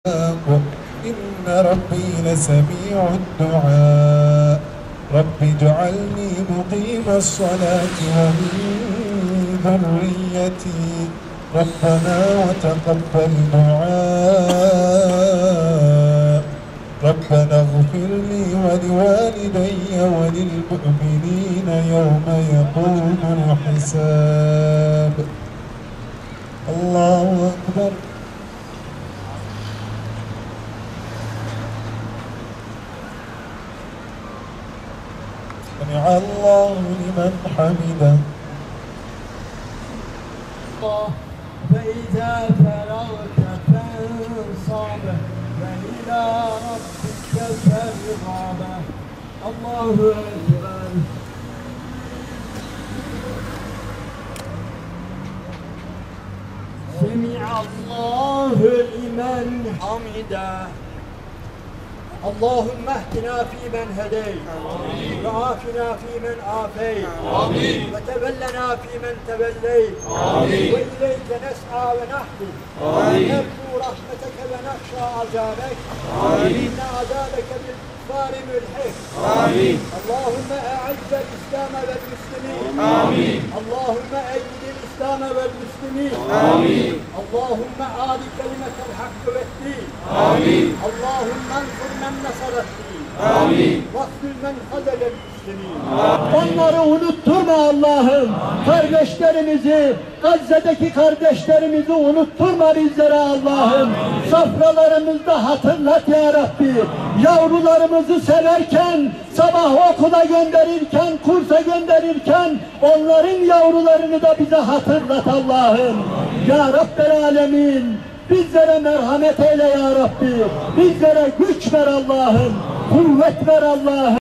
إن ربي لسميع الدعاء رب اجعلني مقيم الصلاة ومن ذريتي ربنا وتقبل دعاء ربنا اغفر لي ولوالدي وللمؤمنين يوم يقوم الحساب. الله أكبر. سمع الله لمن حمده. فإذا فرغت فانصب وإلى ربك فارغب. الله أكبر. سمع الله لمن حمده. اللهم اهدنا فيمن هديت وعافنا فيمن عافيت وتولنا فيمن توليت وإليك نسعى ونحفظ نرجو رحمتك ونخشى عذابك إن عذابك بالكفار ملحق. اللهم أعز الإسلام والمسلمين. اللهم أيد الإسلام والمسلمين. اللهم أعد كلمة الحق والدين. اللهم انصر من نصر الدين. واخذل من خذل المسلمين. Onları unutturma Allah'ım. Kardeşlerimizi, Gazze'deki kardeşlerimizi unutturma bizlere Allah'ım. Safralarımızda hatırlat ya Rabbi. Yavrularımızı severken, sabah okula gönderirken, kursa gönderirken onların yavrularını da bize hatırlat Allah'ım. Ya Rabbel Alemin, bizlere merhamet eyle ya Rabbi. Bizlere güç ver Allah'ım. Kuvvet ver Allah'ım.